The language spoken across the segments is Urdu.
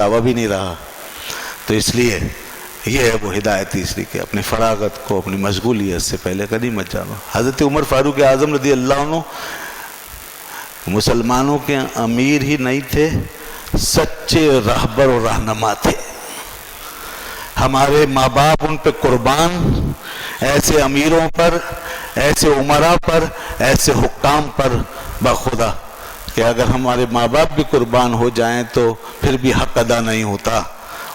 دعویٰ بھی نہیں رہا. تو اس لیے یہ ہے وہ ہدایت تیسری کہ اپنی فراغت کو اپنی مشغولیت سے پہلے غنیمت جانو. حضرت عمر فاروق اعظم رضی اللہ عنہ مسلمانوں کے امیر ہی نہیں تھے، سچے رہبر و رہنما تھے. ہمارے ماں باپ ان پہ قربان، ایسے امیروں پر، ایسے عمراء پر، ایسے حکام پر بخدا کہ اگر ہمارے ماں باپ بھی قربان ہو جائیں تو پھر بھی حق ادا نہیں ہوتا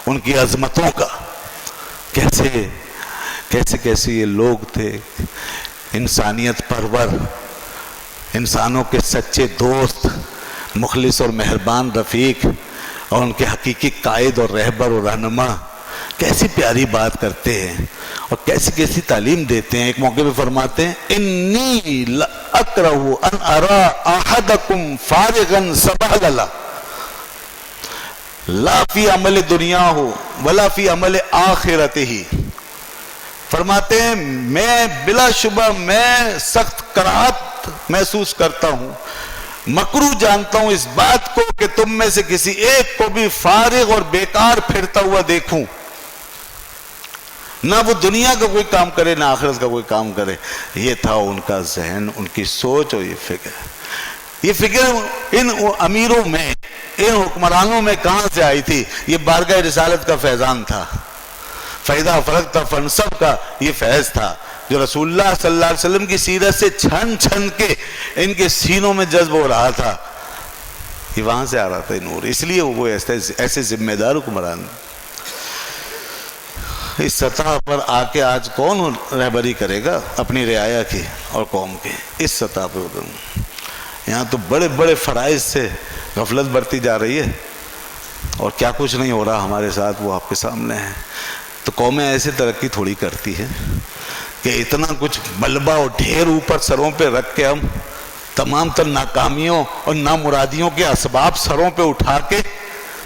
ان کی عظمتوں کا. کیسے یہ لوگ تھے، انسانیت پرور، انسانوں کے سچے دوست، مخلص اور مہربان رفیق، اور ان کے حقیقی قائد اور رہبر اور رہنما. کیسی پیاری بات کرتے ہیں اور کیسی تعلیم دیتے ہیں. ایک موقع پہ فرماتے ہیں انی لاکرہ ان ارا احدکم فارغا سبحللا لا فی عمل دنیا ہو ولا فی عمل آخرت ہی. فرماتے ہیں میں بلا شبہ میں سخت کراہت محسوس کرتا ہوں، مکروہ جانتا ہوں اس بات کو کہ تم میں سے کسی ایک کو بھی فارغ اور بیکار پھرتا ہوا دیکھوں، نہ وہ دنیا کا کوئی کام کرے نہ آخرت کا کوئی کام کرے. یہ تھا ان کا ذہن، ان کی سوچ اور یہ فکر ان امیروں میں، ان حکمرانوں میں کہاں سے آئی تھی؟ یہ بارگاہ رسالت کا فیضان تھا. فَإِذَا فَرَغْتَ فَانْصَبْ کا یہ فیض تھا جو رسول اللہ صلی اللہ علیہ وسلم کی سیرت سے چھن کے ان کے سینوں میں جذب ہو رہا تھا. یہ وہاں سے آ رہا تھا نور. اس لیے وہ ایسے ذمہ دار حکمران. اس سطح پر آ کے آج کون رہبری کرے گا اپنی رعایا کی اور قوم کی؟ اس سطح پہ یہاں تو بڑے بڑے فرائض سے غفلت برتی جا رہی ہے اور کیا کچھ نہیں ہو رہا ہمارے ساتھ وہ آپ کے سامنے ہے. تو قومیں ایسے ترقی تھوڑی کرتی ہے کہ اتنا کچھ ملبہ اور ڈھیر اوپر سروں پہ رکھ کے ہم تمام تر ناکامیوں اور نامرادیوں کے اسباب سروں پہ اٹھا کے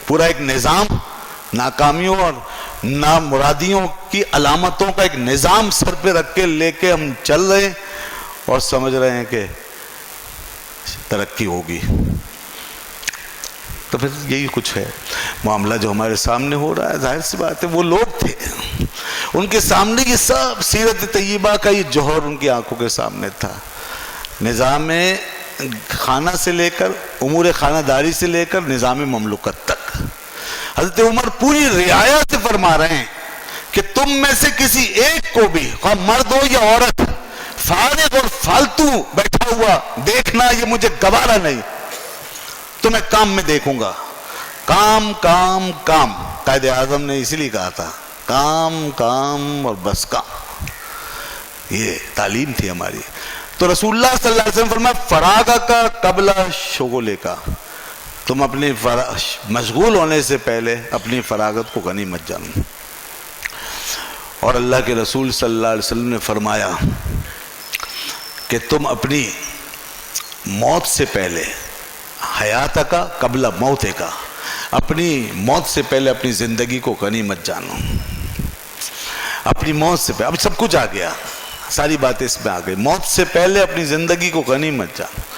پورا ایک نظام، ناکامیوں اور نامرادیوں کی علامتوں کا ایک نظام سر پہ رکھ کے لے کے ہم چل رہے ہیں اور سمجھ رہے ہیں کہ ترقی ہوگی. تو پھر یہی کچھ ہے معاملہ جو ہمارے سامنے ہو رہا ہے. ظاہر سی بات ہے وہ لوگ تھے، ان کے سامنے یہ سب سیرت طیبہ کا یہ جوہر ان کی آنکھوں کے سامنے تھا. نظام خانہ سے لے کر، امور خانہ داری سے لے کر نظام مملوکت تک. حضرت عمر پوری رعایا سے فرما رہے ہیں کہ تم میں سے کسی ایک کو بھی، خواہ مرد ہو یا عورت، فارغ اور فالتو بیٹھا ہوا دیکھنا یہ مجھے گوارا نہیں. تمہیں کام میں دیکھوں گا. کام کام کام، قائد اعظم نے اسی لیے کہا تھا کام کام اور بس کام. یہ تعلیم تھی ہماری. تو رسول اللہ صلی اللہ علیہ وسلم فرمایا فراغ کا قبل شغلے کا. تم اپنے مشغول ہونے سے پہلے اپنی فراغت کو غنیمت جانو. اور اللہ کے رسول صلی اللہ علیہ وسلم نے فرمایا کہ تم اپنی موت سے پہلے، حیات کا قبل موت کا، اپنی موت سے پہلے اپنی زندگی کو غنیمت جانو. اپنی موت سے پہلے، اب سب کچھ آ گیا، ساری باتیں اس میں آ گئی. موت سے پہلے اپنی زندگی کو غنیمت جانو.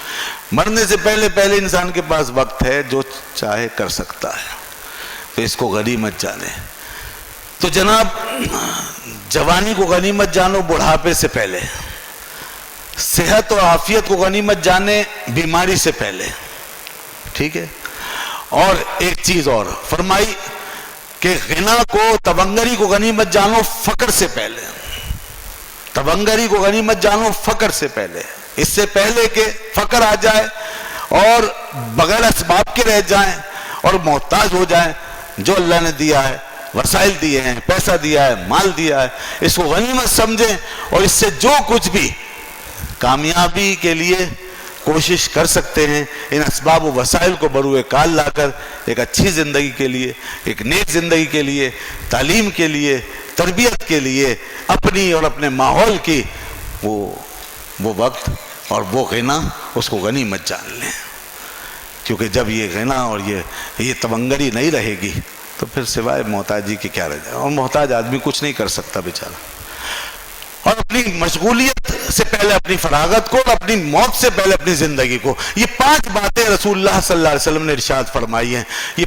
مرنے سے پہلے انسان کے پاس وقت ہے، جو چاہے کر سکتا ہے، تو اس کو غنیمت جانے. تو جناب جوانی کو غنیمت جانو بڑھاپے سے پہلے، صحت اور عافیت کو غنیمت جانے بیماری سے پہلے. ٹھیک ہے. اور ایک چیز اور فرمائی کہ غنا کو، تبنگری کو غنیمت جانو فقر سے پہلے. تبنگری کو غنیمت جانو فقر سے پہلے. اس سے پہلے کہ فقر آ جائے اور بغیر اسباب کے رہ جائیں اور محتاج ہو جائیں. جو اللہ نے دیا ہے، وسائل دیے ہیں، پیسہ دیا ہے، مال دیا ہے، اس کو غنیمت سمجھیں اور اس سے جو کچھ بھی کامیابی کے لیے کوشش کر سکتے ہیں ان اسباب و وسائل کو بروئے کال لا کر ایک اچھی زندگی کے لیے، ایک نیک زندگی کے لیے، تعلیم کے لیے، تربیت کے لیے، اپنی اور اپنے ماحول کی وہ وقت اور وہ غنا، اس کو غنیمت جان لیں. کیونکہ جب یہ غنا اور یہ تبنگری نہیں رہے گی تو پھر سوائے محتاجی کے کیا رہ جائے. اور محتاج آدمی کچھ نہیں کر سکتا بیچارہ. اور اپنی مشغولیت سے پہلے اپنی فراغت کو، اور اپنی موت سے پہلے اپنی زندگی کو. یہ 5 باتیں رسول اللہ صلی اللہ علیہ وسلم نے ارشاد فرمائی ہیں. یہ